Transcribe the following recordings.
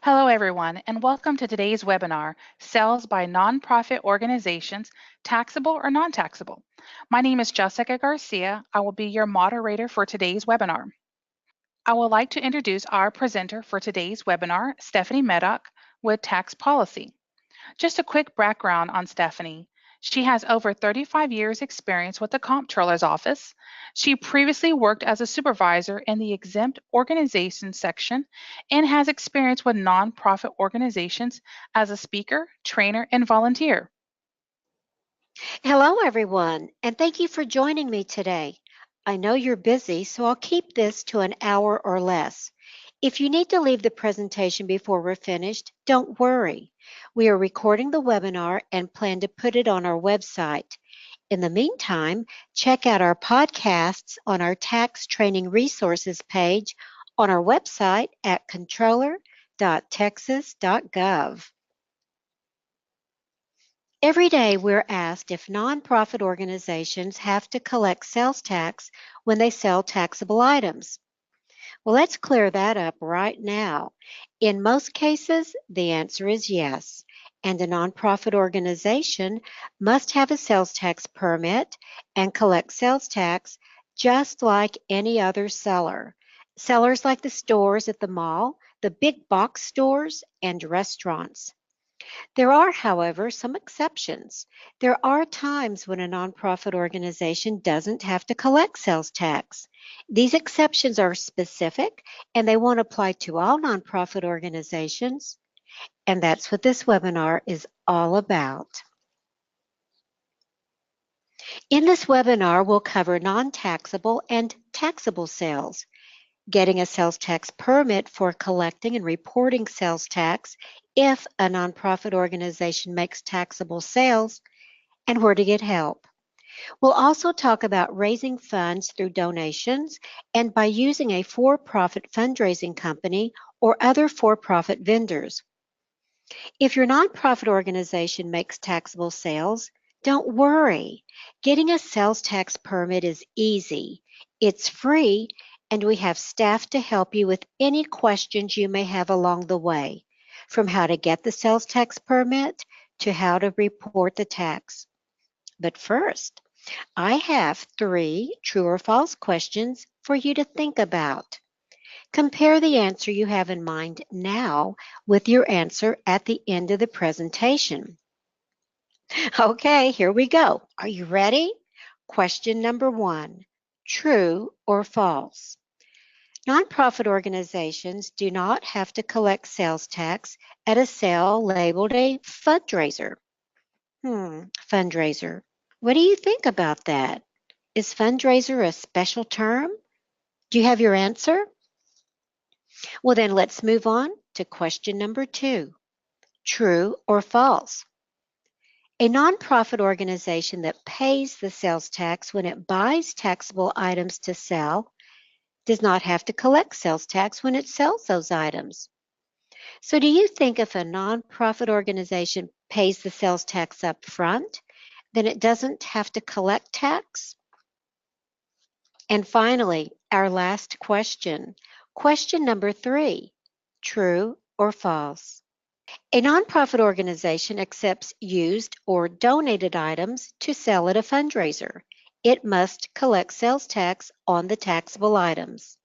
Hello, everyone, and welcome to today's webinar, Sales by Nonprofit Organizations, Taxable or Non-Taxable. My name is Jessica Garcia. I will be your moderator for today's webinar. I would like to introduce our presenter for today's webinar, Stephanie Meddock with Tax Policy. Just a quick background on Stephanie. She has over 35 years experience with the Comptroller's Office. She previously worked as a supervisor in the exempt organizations section and has experience with nonprofit organizations as a speaker, trainer, and volunteer. Hello, everyone, and thank you for joining me today. I know you're busy, so I'll keep this to an hour or less. If you need to leave the presentation before we're finished, don't worry. We are recording the webinar and plan to put it on our website. In the meantime, check out our podcasts on our tax training resources page on our website at controller.texas.gov. Every day we're asked if nonprofit organizations have to collect sales tax when they sell taxable items. Well, let's clear that up right now. In most cases, the answer is yes, and a nonprofit organization must have a sales tax permit and collect sales tax just like any other seller. Sellers like the stores at the mall, the big box stores, and restaurants. There are, however, some exceptions. There are times when a nonprofit organization doesn't have to collect sales tax. These exceptions are specific and they won't apply to all nonprofit organizations. And that's what this webinar is all about. In this webinar, we'll cover non-taxable and taxable sales, getting a sales tax permit for collecting and reporting sales tax if a nonprofit organization makes taxable sales, and where to get help. We'll also talk about raising funds through donations and by using a for-profit fundraising company or other for-profit vendors. If your nonprofit organization makes taxable sales, don't worry. Getting a sales tax permit is easy. It's free, and we have staff to help you with any questions you may have along the way, from how to get the sales tax permit to how to report the tax. But first, I have 3 true or false questions for you to think about. Compare the answer you have in mind now with your answer at the end of the presentation. Okay, here we go. Are you ready? Question number 1, true or false? Nonprofit organizations do not have to collect sales tax at a sale labeled a fundraiser. Fundraiser. What do you think about that? Is fundraiser a special term? Do you have your answer? Well, then let's move on to question number 2. True or false? A nonprofit organization that pays the sales tax when it buys taxable items to sell does not have to collect sales tax when it sells those items. So do you think if a nonprofit organization pays the sales tax up front, then it doesn't have to collect tax? And finally, our last question. Question number 3, true or false? A nonprofit organization accepts used or donated items to sell at a fundraiser. It must collect sales tax on the taxable items.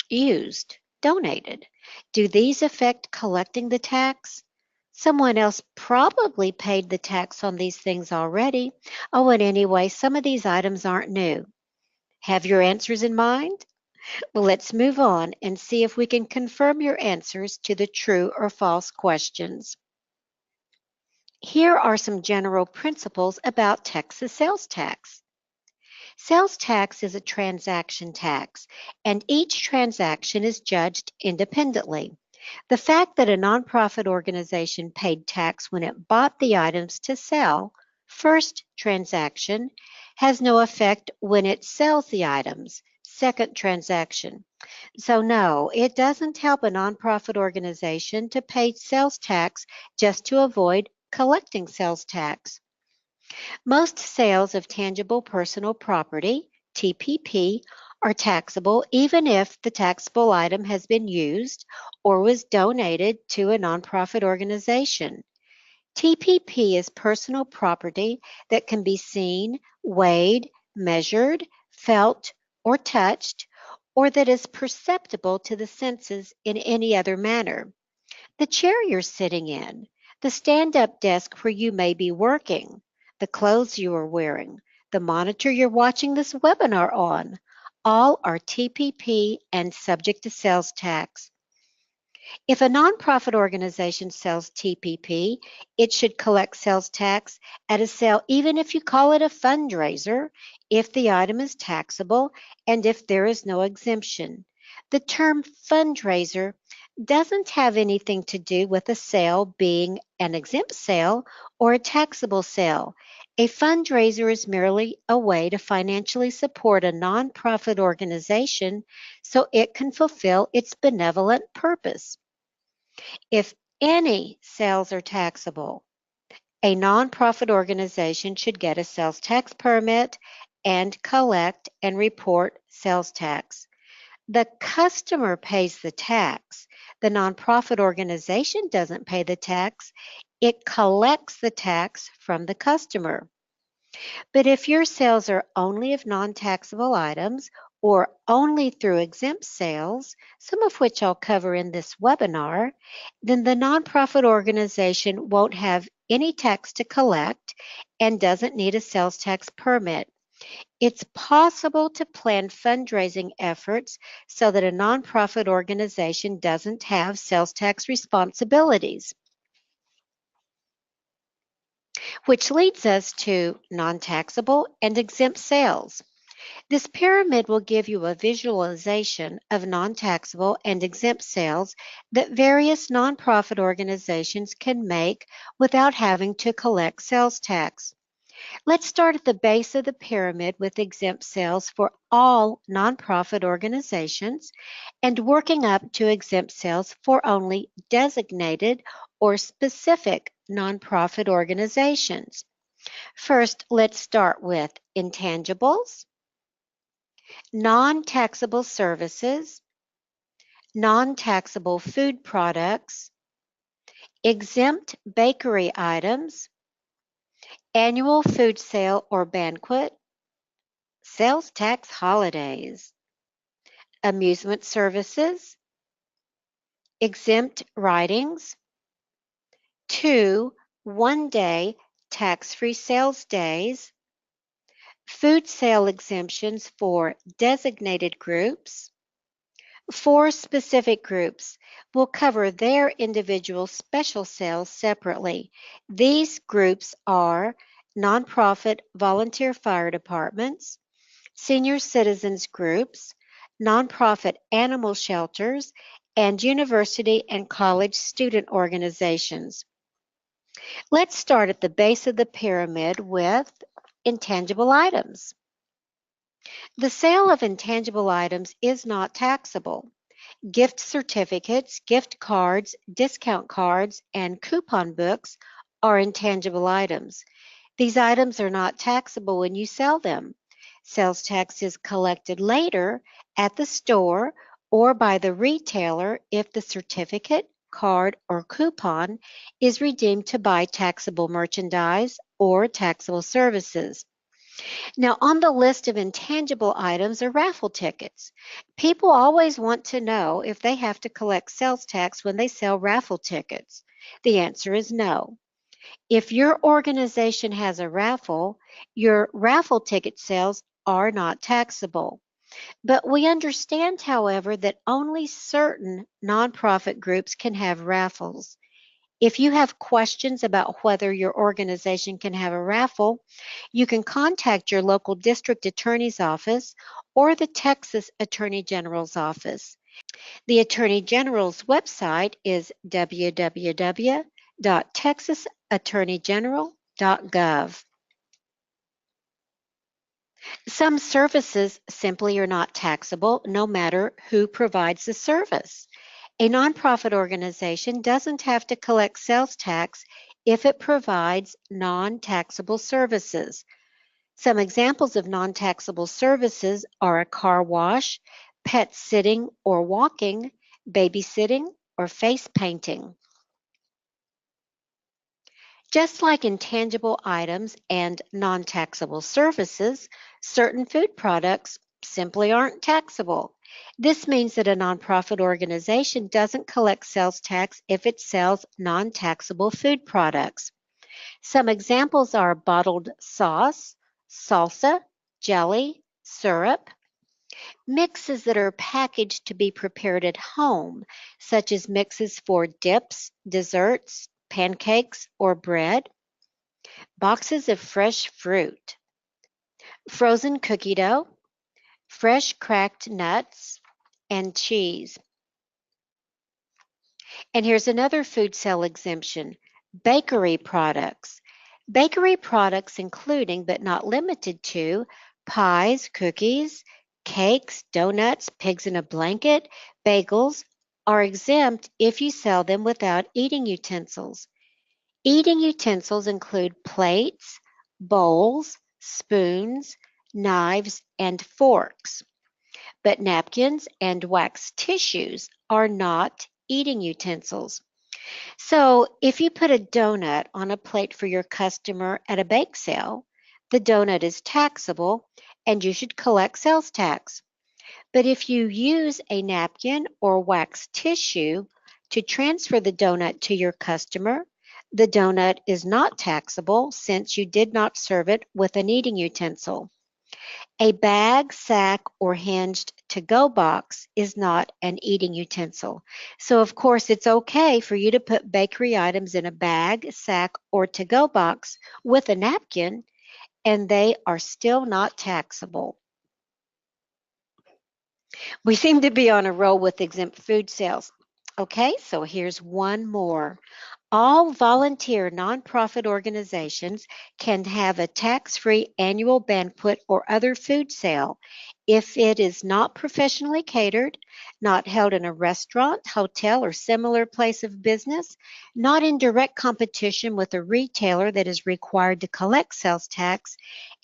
Used, donated. Do these affect collecting the tax? Someone else probably paid the tax on these things already. Oh, and anyway, some of these items aren't new. Have your answers in mind? Well, let's move on and see if we can confirm your answers to the true or false questions. Here are some general principles about Texas sales tax. Sales tax is a transaction tax, and each transaction is judged independently. The fact that a nonprofit organization paid tax when it bought the items to sell, first transaction, has no effect when it sells the items, second transaction. So no, it doesn't help a nonprofit organization to pay sales tax just to avoid collecting sales tax. Most sales of tangible personal property, TPP, are taxable even if the taxable item has been used or was donated to a nonprofit organization. TPP is personal property that can be seen, weighed, measured, felt, or touched, or that is perceptible to the senses in any other manner. The chair you're sitting in, the stand-up desk where you may be working, the clothes you are wearing, the monitor you're watching this webinar on, all are TPP and subject to sales tax. If a nonprofit organization sells TPP, it should collect sales tax at a sale even if you call it a fundraiser, if the item is taxable, and if there is no exemption. The term fundraiser doesn't have anything to do with a sale being an exempt sale or a taxable sale. A fundraiser is merely a way to financially support a nonprofit organization so it can fulfill its benevolent purpose. If any sales are taxable, a nonprofit organization should get a sales tax permit and collect and report sales tax. The customer pays the tax. The nonprofit organization doesn't pay the tax. It collects the tax from the customer. But if your sales are only of non-taxable items or only through exempt sales, some of which I'll cover in this webinar, then the nonprofit organization won't have any tax to collect and doesn't need a sales tax permit. It's possible to plan fundraising efforts so that a nonprofit organization doesn't have sales tax responsibilities. Which leads us to non-taxable and exempt sales. This pyramid will give you a visualization of non-taxable and exempt sales that various nonprofit organizations can make without having to collect sales tax. Let's start at the base of the pyramid with exempt sales for all nonprofit organizations and working up to exempt sales for only designated or specific nonprofit organizations. First, let's start with intangibles, non-taxable services, non-taxable food products, exempt bakery items, annual food sale or banquet, sales tax holidays, amusement services, exempt ridings, 2 one-day tax-free sales days, food sale exemptions for designated groups, 4 specific groups. Will cover their individual special sales separately. These groups are nonprofit volunteer fire departments, senior citizens groups, nonprofit animal shelters, and university and college student organizations. Let's start at the base of the pyramid with intangible items. The sale of intangible items is not taxable. Gift certificates, gift cards, discount cards, and coupon books are intangible items. These items are not taxable when you sell them. Sales tax is collected later at the store or by the retailer if the certificate, card, or coupon is redeemed to buy taxable merchandise or taxable services. Now, on the list of intangible items are raffle tickets. People always want to know if they have to collect sales tax when they sell raffle tickets. The answer is no. If your organization has a raffle, your raffle ticket sales are not taxable. But we understand, however, that only certain nonprofit groups can have raffles. If you have questions about whether your organization can have a raffle, you can contact your local district attorney's office or the Texas Attorney General's office. The Attorney General's website is www.texasattorneygeneral.gov. Some services simply are not taxable no matter who provides the service. A nonprofit organization doesn't have to collect sales tax if it provides non-taxable services. Some examples of non-taxable services are a car wash, pet sitting or walking, babysitting, or face painting. Just like intangible items and non-taxable services, certain food products simply aren't taxable. This means that a nonprofit organization doesn't collect sales tax if it sells non-taxable food products. Some examples are bottled sauce, salsa, jelly, syrup, mixes that are packaged to be prepared at home, such as mixes for dips, desserts, pancakes, or bread, boxes of fresh fruit, frozen cookie dough, fresh cracked nuts, and cheese. And here's another food sale exemption, bakery products. Bakery products including but not limited to pies, cookies, cakes, donuts, pigs in a blanket, bagels are exempt if you sell them without eating utensils. Eating utensils include plates, bowls, spoons, knives, and forks. But napkins and wax tissues are not eating utensils. So, if you put a donut on a plate for your customer at a bake sale, the donut is taxable and you should collect sales tax. But if you use a napkin or wax tissue to transfer the donut to your customer, the donut is not taxable since you did not serve it with an eating utensil. A bag, sack, or hinged to-go box is not an eating utensil. So, of course, it's okay for you to put bakery items in a bag, sack, or to-go box with a napkin, and they are still not taxable. We seem to be on a roll with exempt food sales. Okay, so here's one more. All volunteer nonprofit organizations can have a tax-free annual banquet or other food sale if it is not professionally catered, not held in a restaurant, hotel, or similar place of business, not in direct competition with a retailer that is required to collect sales tax,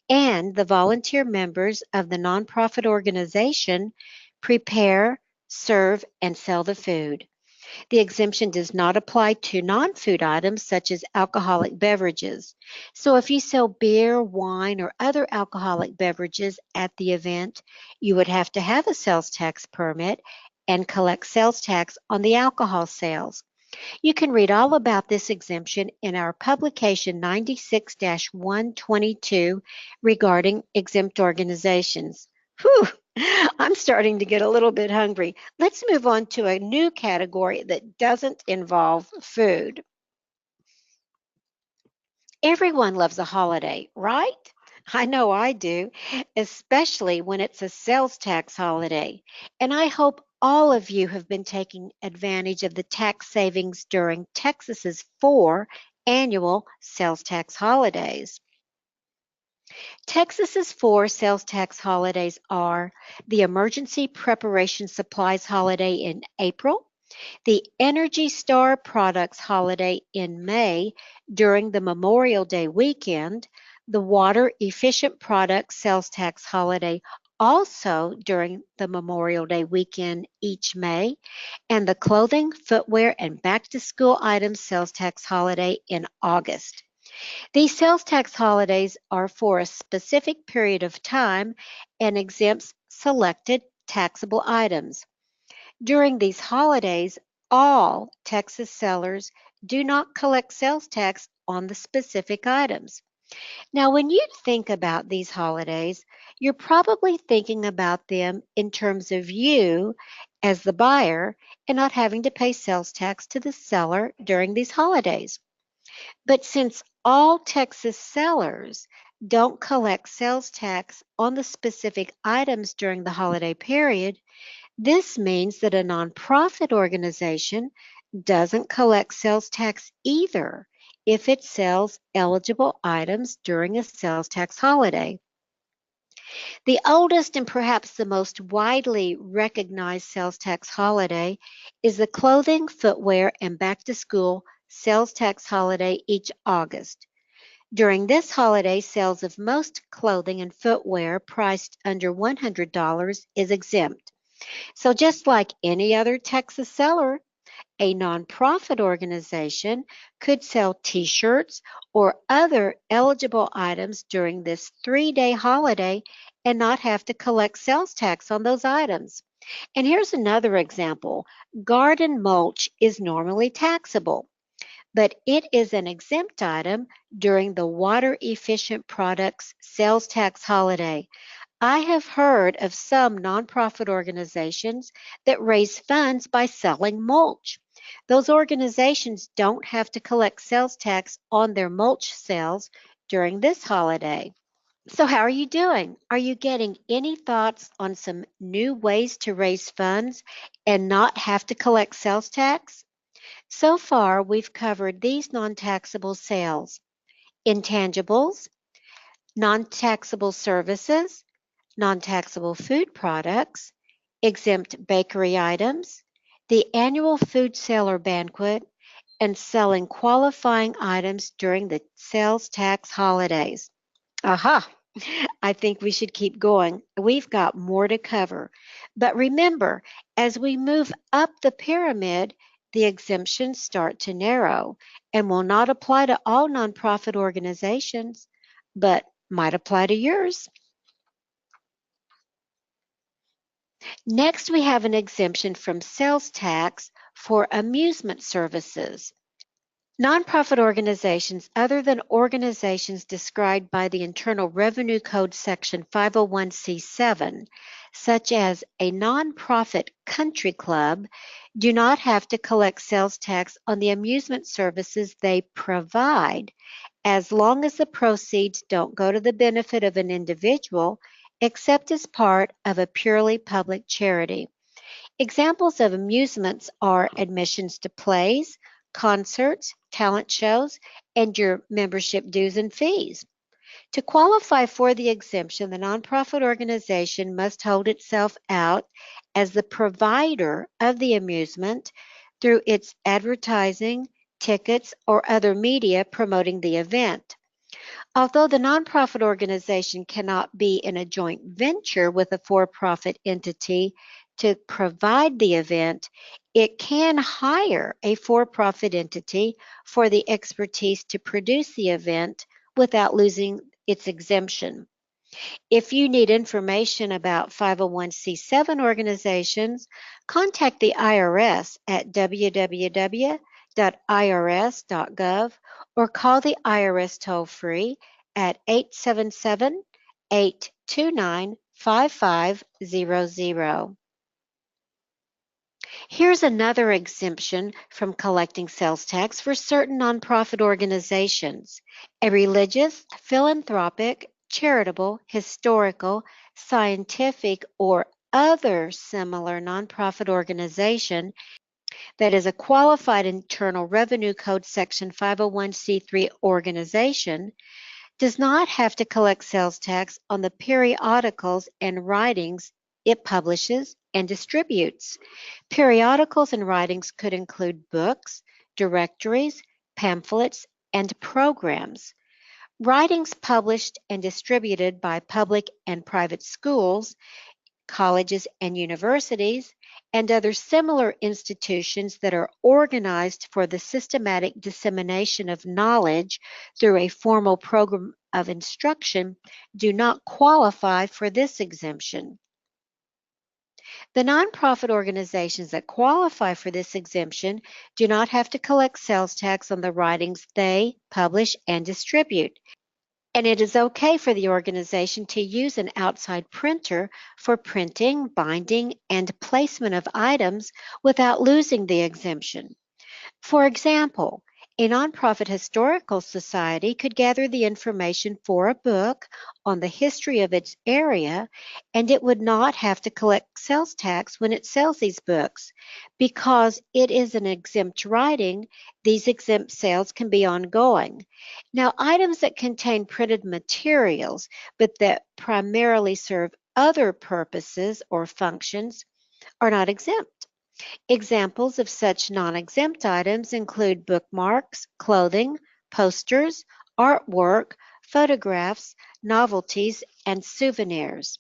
and the volunteer members of the nonprofit organization prepare, serve, and sell the food. The exemption does not apply to non-food items such as alcoholic beverages. So if you sell beer, wine, or other alcoholic beverages at the event, you would have to have a sales tax permit and collect sales tax on the alcohol sales. You can read all about this exemption in our publication 96-122 regarding exempt organizations. Whew, I'm starting to get a little bit hungry. Let's move on to a new category that doesn't involve food. Everyone loves a holiday, right? I know I do, especially when it's a sales tax holiday. And I hope all of you have been taking advantage of the tax savings during Texas's 4 annual sales tax holidays. Texas's 4 sales tax holidays are the Emergency Preparation Supplies holiday in April, the Energy Star Products holiday in May during the Memorial Day weekend, the Water Efficient Products sales tax holiday also during the Memorial Day weekend each May, and the Clothing, Footwear, and Back to School items sales tax holiday in August. These sales tax holidays are for a specific period of time and exempts selected taxable items. During these holidays, all Texas sellers do not collect sales tax on the specific items. Now, when you think about these holidays, you're probably thinking about them in terms of you as the buyer and not having to pay sales tax to the seller during these holidays. But since all Texas sellers don't collect sales tax on the specific items during the holiday period, this means that a nonprofit organization doesn't collect sales tax either if it sells eligible items during a sales tax holiday. The oldest and perhaps the most widely recognized sales tax holiday is the Clothing, Footwear, and Back to School sales tax holiday each August. During this holiday, sales of most clothing and footwear priced under $100 is exempt. So just like any other Texas seller, a nonprofit organization could sell t-shirts or other eligible items during this 3-day holiday and not have to collect sales tax on those items. And here's another example. Garden mulch is normally taxable, but it is an exempt item during the water efficient products sales tax holiday. I have heard of some nonprofit organizations that raise funds by selling mulch. Those organizations don't have to collect sales tax on their mulch sales during this holiday. So, how are you doing? Are you getting any thoughts on some new ways to raise funds and not have to collect sales tax? So far, we've covered these non taxable sales: intangibles, non taxable services, non-taxable food products, exempt bakery items, the annual food sale or banquet, and selling qualifying items during the sales tax holidays. Aha! I think we should keep going. We've got more to cover. But remember, as we move up the pyramid, the exemptions start to narrow and will not apply to all nonprofit organizations, but might apply to yours. Next, we have an exemption from sales tax for amusement services. Nonprofit organizations other than organizations described by the Internal Revenue Code Section 501c7, such as a nonprofit country club, do not have to collect sales tax on the amusement services they provide, as long as the proceeds don't go to the benefit of an individual, except as part of a purely public charity. Examples of amusements are admissions to plays, concerts, talent shows, and your membership dues and fees. To qualify for the exemption, the nonprofit organization must hold itself out as the provider of the amusement through its advertising, tickets, or other media promoting the event. Although the nonprofit organization cannot be in a joint venture with a for-profit entity to provide the event, it can hire a for-profit entity for the expertise to produce the event without losing its exemption. If you need information about 501c7 organizations, contact the IRS at www.irs.gov or call the IRS toll-free at 877-829-5500. Here's another exemption from collecting sales tax for certain nonprofit organizations: a religious, philanthropic, charitable, historical, scientific, or other similar nonprofit organization that is a qualified Internal Revenue Code Section 501c3 organization does not have to collect sales tax on the periodicals and writings it publishes and distributes. Periodicals and writings could include books, directories, pamphlets, and programs. Writings published and distributed by public and private schools, colleges and universities, and other similar institutions that are organized for the systematic dissemination of knowledge through a formal program of instruction do not qualify for this exemption. The nonprofit organizations that qualify for this exemption do not have to collect sales tax on the writings they publish and distribute. And it is okay for the organization to use an outside printer for printing, binding, and placement of items without losing the exemption. For example, a nonprofit historical society could gather the information for a book on the history of its area, and it would not have to collect sales tax when it sells these books. Because it is an exempt writing, these exempt sales can be ongoing. Now, items that contain printed materials but that primarily serve other purposes or functions are not exempt. Examples of such non-exempt items include bookmarks, clothing, posters, artwork, photographs, novelties, and souvenirs.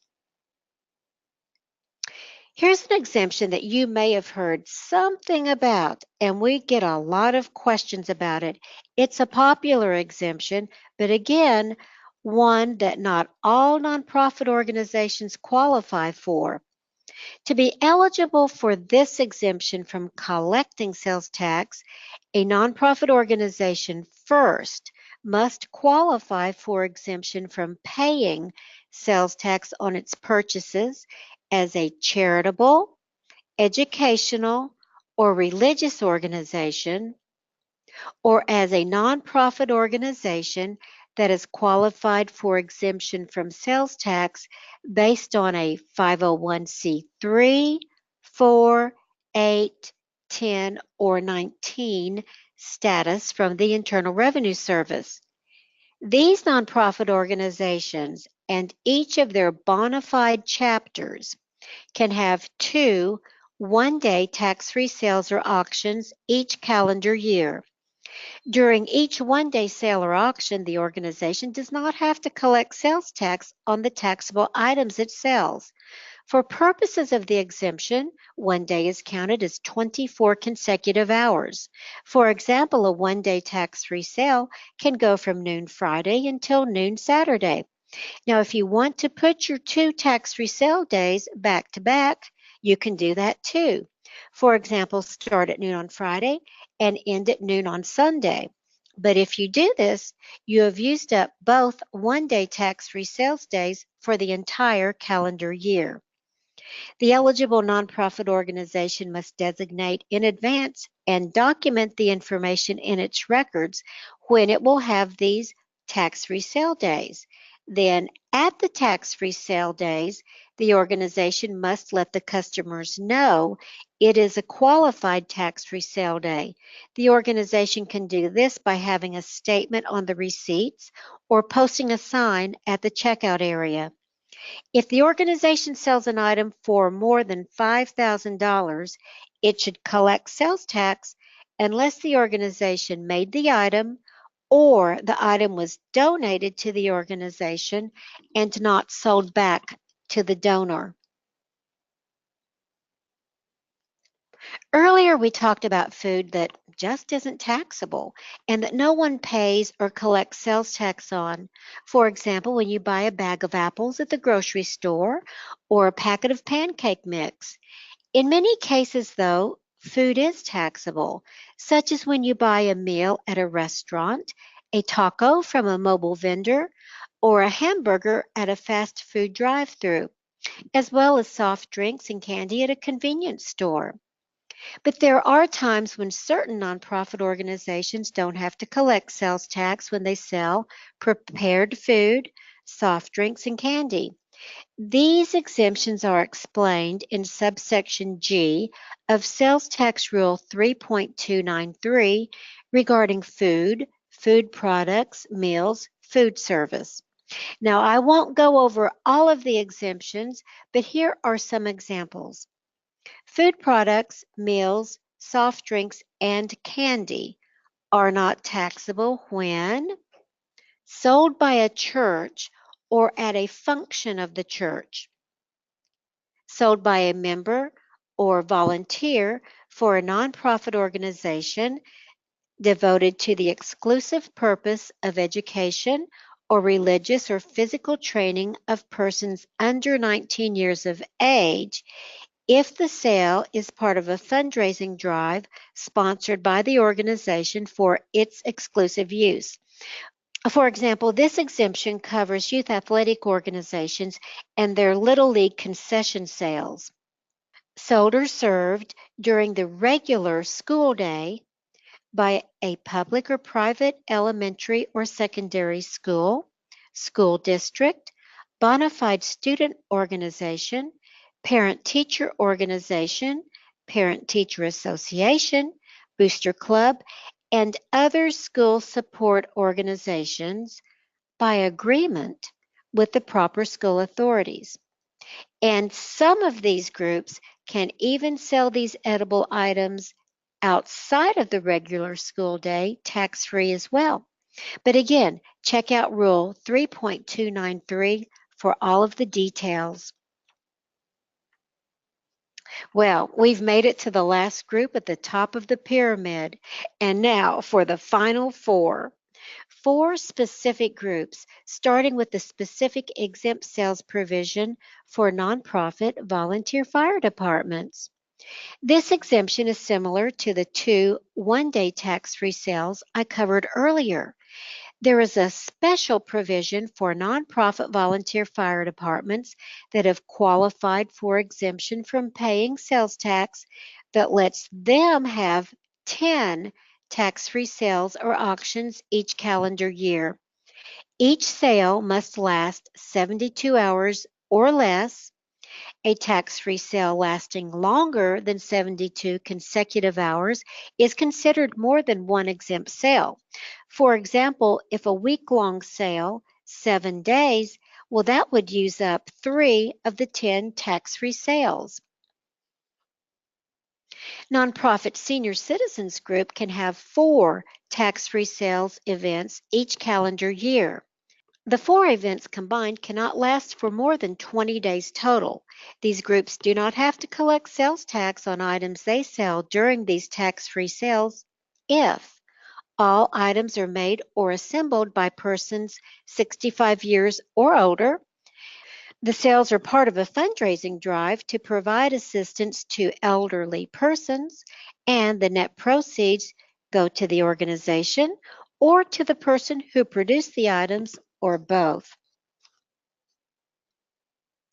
Here's an exemption that you may have heard something about, and we get a lot of questions about it. It's a popular exemption, but again, one that not all nonprofit organizations qualify for. To be eligible for this exemption from collecting sales tax, a nonprofit organization first must qualify for exemption from paying sales tax on its purchases as a charitable, educational, or religious organization, or as a nonprofit organization that is qualified for exemption from sales tax based on a 501c3, 4, 8, 10, or 19 status from the Internal Revenue Service. These nonprofit organizations and each of their bona fide chapters can have 2 one-day tax-free sales or auctions each calendar year. During each one-day sale or auction, the organization does not have to collect sales tax on the taxable items it sells. For purposes of the exemption, one day is counted as 24 consecutive hours. For example, a one-day tax-free sale can go from noon Friday until noon Saturday. Now, if you want to put your 2 tax-free sale days back to back, you can do that too. For example, start at noon on Friday and end at noon on Sunday. But if you do this, you have used up both one-day tax-free sales days for the entire calendar year. The eligible nonprofit organization must designate in advance and document the information in its records when it will have these tax-free sale days. Then, at the tax-free sale days, the organization must let the customers know it is a qualified tax-free sale day. The organization can do this by having a statement on the receipts or posting a sign at the checkout area. If the organization sells an item for more than $5,000, it should collect sales tax unless the organization made the item or the item was donated to the organization and not sold back to the donor. Earlier, we talked about food that just isn't taxable and that no one pays or collects sales tax on. For example, when you buy a bag of apples at the grocery store or a packet of pancake mix. In many cases, though, food is taxable, such as when you buy a meal at a restaurant, a taco from a mobile vendor, or a hamburger at a fast food drive-thru, as well as soft drinks and candy at a convenience store. But there are times when certain nonprofit organizations don't have to collect sales tax when they sell prepared food, soft drinks, and candy. These exemptions are explained in subsection G of Sales Tax Rule 3.293 regarding food, food products, meals, food service. Now, I won't go over all of the exemptions, but here are some examples. Food products, meals, soft drinks, and candy are not taxable when sold by a church or at a function of the church, sold by a member or volunteer for a nonprofit organization devoted to the exclusive purpose of education or religious or physical training of persons under 19 years of age, if the sale is part of a fundraising drive sponsored by the organization for its exclusive use. For example, this exemption covers youth athletic organizations and their Little League concession sales. Sold or served during the regular school day by a public or private elementary or secondary school, school district, bona fide student organization, parent-teacher organization, parent-teacher association, booster club, and other school support organizations by agreement with the proper school authorities. And some of these groups can even sell these edible items outside of the regular school day tax-free as well. But again, check out Rule 3.293 for all of the details. Well, we've made it to the last group at the top of the pyramid. And now for the final four. Four specific groups, starting with the specific exempt sales provision for nonprofit volunteer fire departments. This exemption is similar to the two one-day tax-free sales I covered earlier. There is a special provision for nonprofit volunteer fire departments that have qualified for exemption from paying sales tax that lets them have 10 tax-free sales or auctions each calendar year. Each sale must last 72 hours or less. A tax-free sale lasting longer than 72 consecutive hours is considered more than one exempt sale. For example, if a week-long sale, 7 days, well, that would use up 3 of the 10 tax-free sales. Nonprofit Senior Citizens Group can have 4 tax-free sales events each calendar year. The 4 events combined cannot last for more than 20 days total. These groups do not have to collect sales tax on items they sell during these tax-free sales if all items are made or assembled by persons 65 years or older. The sales are part of a fundraising drive to provide assistance to elderly persons, and the net proceeds go to the organization or to the person who produced the items or both.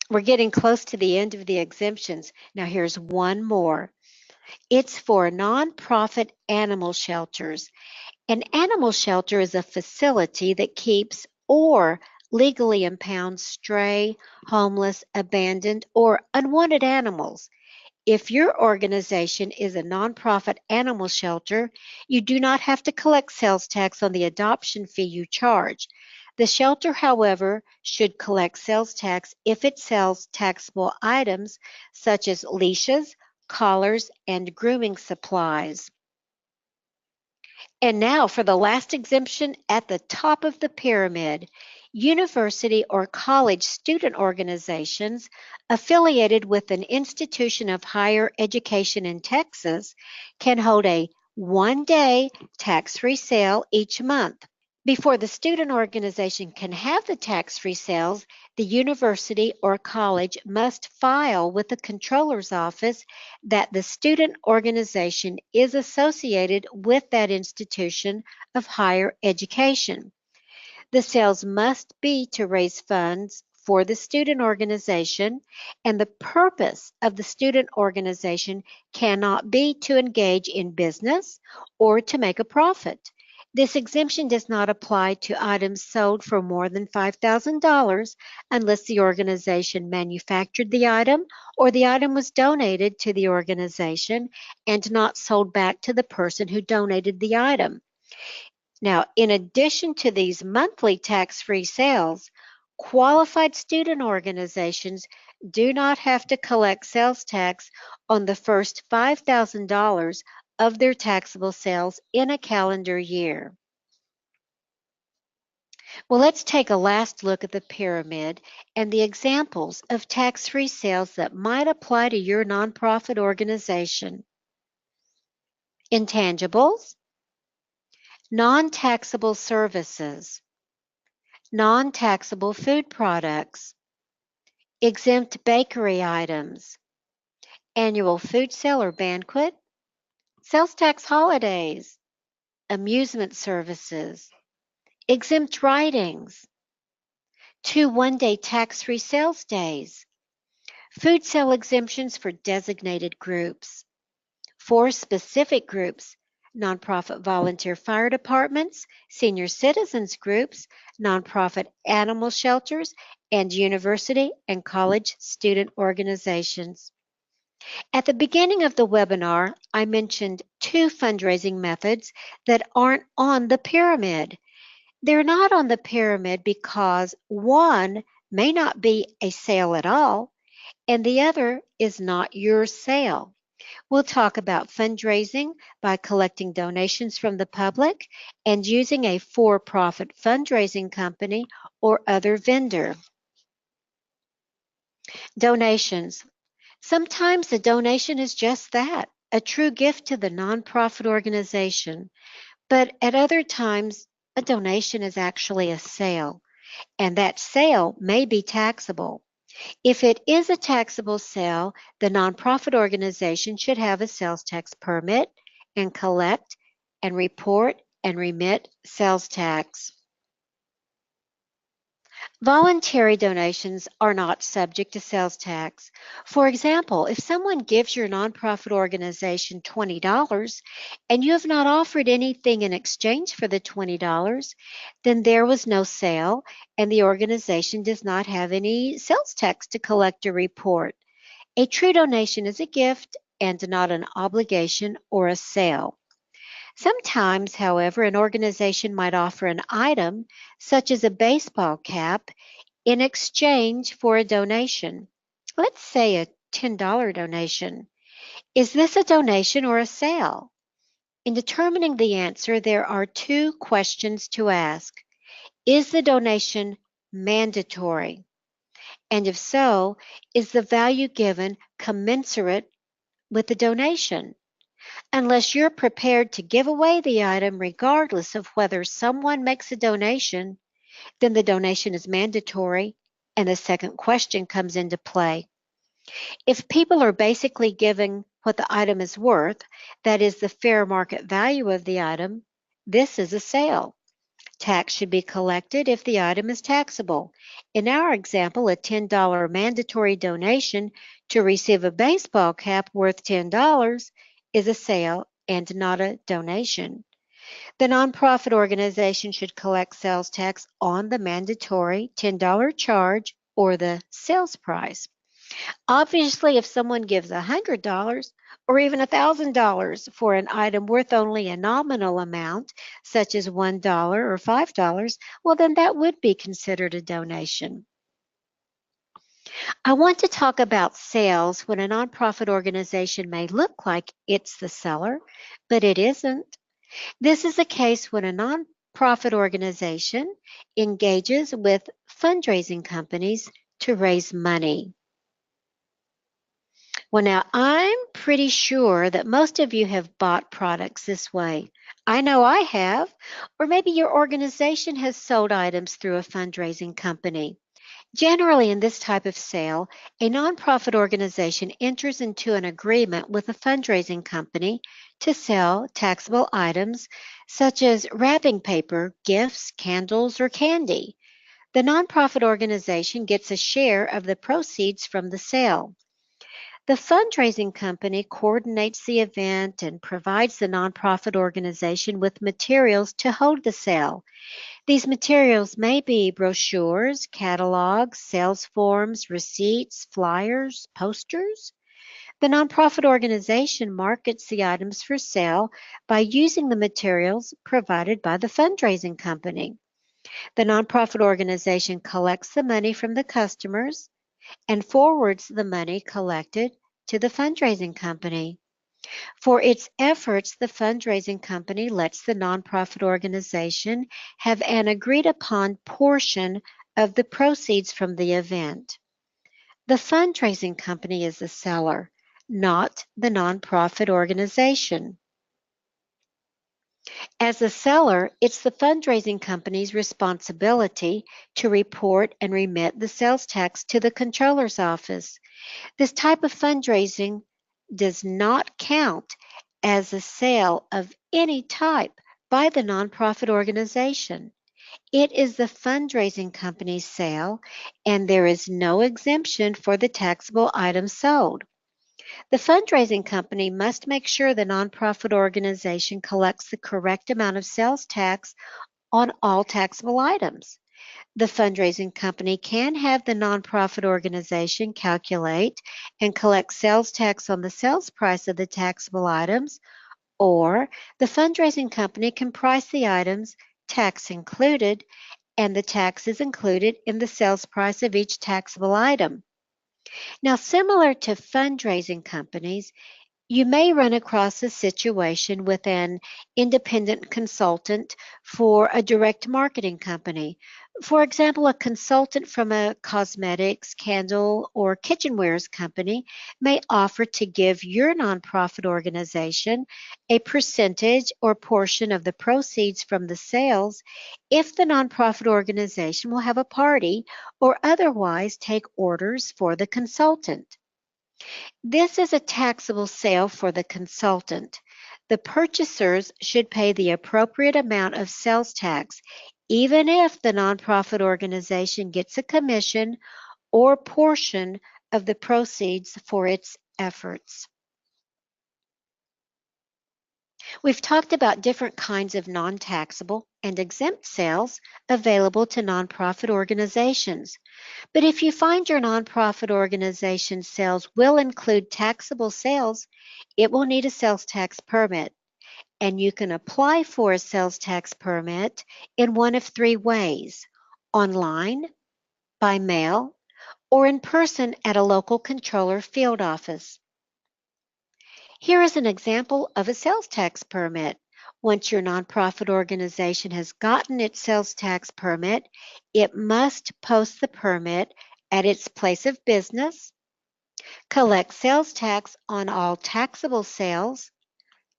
We're getting close to the end of the exemptions. Now here's one more. It's for nonprofit animal shelters. An animal shelter is a facility that keeps or legally impounds stray, homeless, abandoned, or unwanted animals. If your organization is a nonprofit animal shelter, you do not have to collect sales tax on the adoption fee you charge. The shelter, however, should collect sales tax if it sells taxable items such as leashes, collars, and grooming supplies. And now for the last exemption at the top of the pyramid. University or college student organizations affiliated with an institution of higher education in Texas can hold a one-day tax-free sale each month. Before the student organization can have the tax-free sales, the university or college must file with the controller's office that the student organization is associated with that institution of higher education. The sales must be to raise funds for the student organization, and the purpose of the student organization cannot be to engage in business or to make a profit. This exemption does not apply to items sold for more than $5,000 unless the organization manufactured the item or the item was donated to the organization and not sold back to the person who donated the item. Now, in addition to these monthly tax-free sales, qualified student organizations do not have to collect sales tax on the first $5,000 of their taxable sales in a calendar year. Well, let's take a last look at the pyramid and the examples of tax-free sales that might apply to your nonprofit organization. Intangibles, non-taxable services, non-taxable food products, exempt bakery items, annual food sale or banquet, sales tax holidays, amusement services, exempt writings, 2 one-day tax-free sales days, food sale exemptions for designated groups, 4 specific groups, nonprofit volunteer fire departments, senior citizens groups, nonprofit animal shelters, and university and college student organizations. At the beginning of the webinar, I mentioned 2 fundraising methods that aren't on the pyramid. They're not on the pyramid because one may not be a sale at all, and the other is not your sale. We'll talk about fundraising by collecting donations from the public and using a for-profit fundraising company or other vendor. Donations. Sometimes a donation is just that, a true gift to the nonprofit organization. But at other times, a donation is actually a sale, and that sale may be taxable. If it is a taxable sale, the nonprofit organization should have a sales tax permit and collect and report and remit sales tax. Voluntary donations are not subject to sales tax. For example, if someone gives your nonprofit organization $20 and you have not offered anything in exchange for the $20, then there was no sale and the organization does not have any sales tax to collect or report. A true donation is a gift and not an obligation or a sale. Sometimes, however, an organization might offer an item, such as a baseball cap, in exchange for a donation. Let's say a $10 donation. Is this a donation or a sale? In determining the answer, there are two questions to ask. Is the donation mandatory? And if so, is the value given commensurate with the donation? Unless you're prepared to give away the item regardless of whether someone makes a donation, then the donation is mandatory and the second question comes into play. If people are basically giving what the item is worth, that is the fair market value of the item, this is a sale. Tax should be collected if the item is taxable. In our example, a $10 mandatory donation to receive a baseball cap worth $10 is a sale and not a donation. The nonprofit organization should collect sales tax on the mandatory $10 charge or the sales price. Obviously, if someone gives $100 or even $1,000 for an item worth only a nominal amount, such as $1 or $5, well, then that would be considered a donation. I want to talk about sales when a nonprofit organization may look like it's the seller, but it isn't. This is a case when a nonprofit organization engages with fundraising companies to raise money. Well, now I'm pretty sure that most of you have bought products this way. I know I have, or maybe your organization has sold items through a fundraising company. Generally, in this type of sale, a nonprofit organization enters into an agreement with a fundraising company to sell taxable items such as wrapping paper, gifts, candles, or candy. The nonprofit organization gets a share of the proceeds from the sale. The fundraising company coordinates the event and provides the nonprofit organization with materials to hold the sale. These materials may be brochures, catalogs, sales forms, receipts, flyers, posters. The nonprofit organization markets the items for sale by using the materials provided by the fundraising company. The nonprofit organization collects the money from the customers and forwards the money collected to the fundraising company. For its efforts, the fundraising company lets the nonprofit organization have an agreed upon portion of the proceeds from the event. The fundraising company is the seller, not the nonprofit organization. As a seller, it's the fundraising company's responsibility to report and remit the sales tax to the controller's office. This type of fundraising does not count as a sale of any type by the nonprofit organization. It is the fundraising company's sale, and there is no exemption for the taxable items sold. The fundraising company must make sure the nonprofit organization collects the correct amount of sales tax on all taxable items. The fundraising company can have the nonprofit organization calculate and collect sales tax on the sales price of the taxable items, or the fundraising company can price the items, tax included, and the tax is included in the sales price of each taxable item. Now, similar to fundraising companies, You may run across a situation with an independent consultant for a direct marketing company. For example, a consultant from a cosmetics, candle, or kitchenwares company may offer to give your nonprofit organization a percentage or portion of the proceeds from the sales if the nonprofit organization will have a party or otherwise take orders for the consultant. This is a taxable sale for the consultant. The purchasers should pay the appropriate amount of sales tax, even if the nonprofit organization gets a commission or portion of the proceeds for its efforts. We've talked about different kinds of non-taxable and exempt sales available to nonprofit organizations. But if you find your nonprofit organization's sales will include taxable sales, it will need a sales tax permit. And you can apply for a sales tax permit in one of three ways: online, by mail, or in person at a local controller field office. Here is an example of a sales tax permit. Once your nonprofit organization has gotten its sales tax permit, it must post the permit at its place of business, collect sales tax on all taxable sales,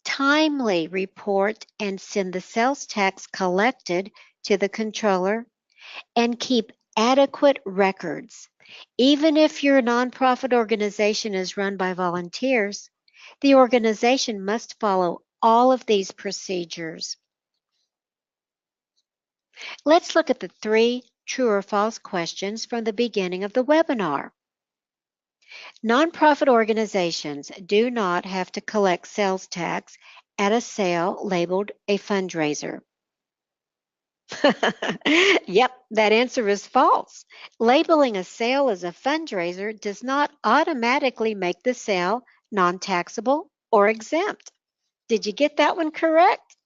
timely report and send the sales tax collected to the controller, and keep adequate records. Even if your nonprofit organization is run by volunteers, the organization must follow all of these procedures. Let's look at the 3 true or false questions from the beginning of the webinar. Nonprofit organizations do not have to collect sales tax at a sale labeled a fundraiser. Yep, that answer is false. Labeling a sale as a fundraiser does not automatically make the sale non-taxable or exempt. Did you get that one correct?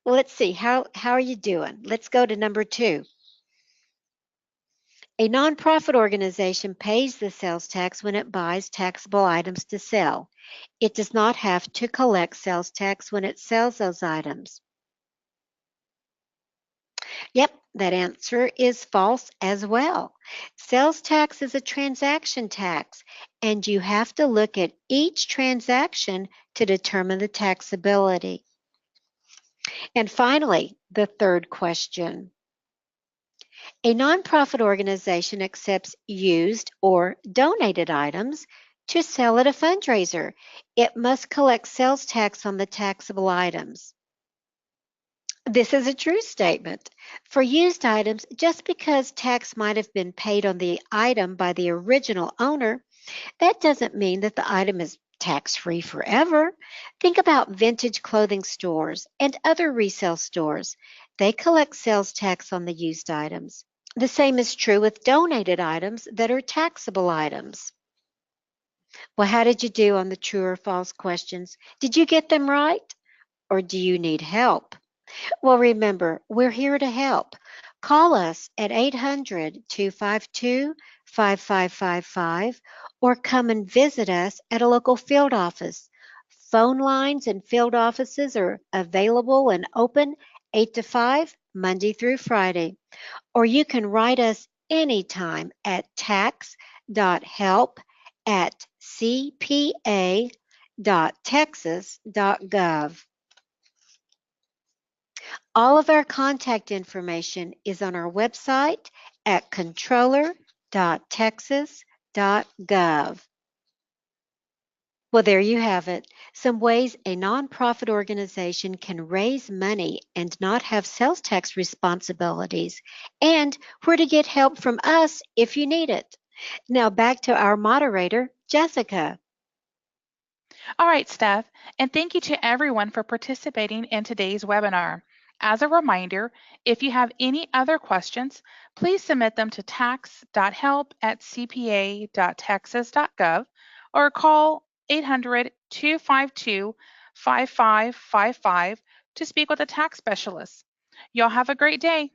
Well, let's see. How are you doing? Let's go to number 2. A nonprofit organization pays the sales tax when it buys taxable items to sell. It does not have to collect sales tax when it sells those items. Yep, that answer is false as well. Sales tax is a transaction tax, and you have to look at each transaction to determine the taxability. And finally, the 3rd question. A nonprofit organization accepts used or donated items to sell at a fundraiser. It must collect sales tax on the taxable items. This is a true statement. For used items, just because tax might have been paid on the item by the original owner, that doesn't mean that the item is tax-free forever. Think about vintage clothing stores and other resale stores. They collect sales tax on the used items. The same is true with donated items that are taxable items. Well, how did you do on the true or false questions? Did you get them right? Or do you need help? Well, remember, we're here to help. Call us at 800-252-5555 or come and visit us at a local field office. Phone lines and field offices are available and open 8 to 5, Monday through Friday. Or you can write us anytime at tax.help@cpa.texas.gov. All of our contact information is on our website at controller.texas.gov. Well, there you have it. Some ways a nonprofit organization can raise money and not have sales tax responsibilities, and where to get help from us if you need it. Now back to our moderator, Jessica. All right, Steph, and thank you to everyone for participating in today's webinar. As a reminder, if you have any other questions, please submit them to tax.help@cpa.texas.gov or call 800-252-5555 to speak with a tax specialist. Y'all have a great day.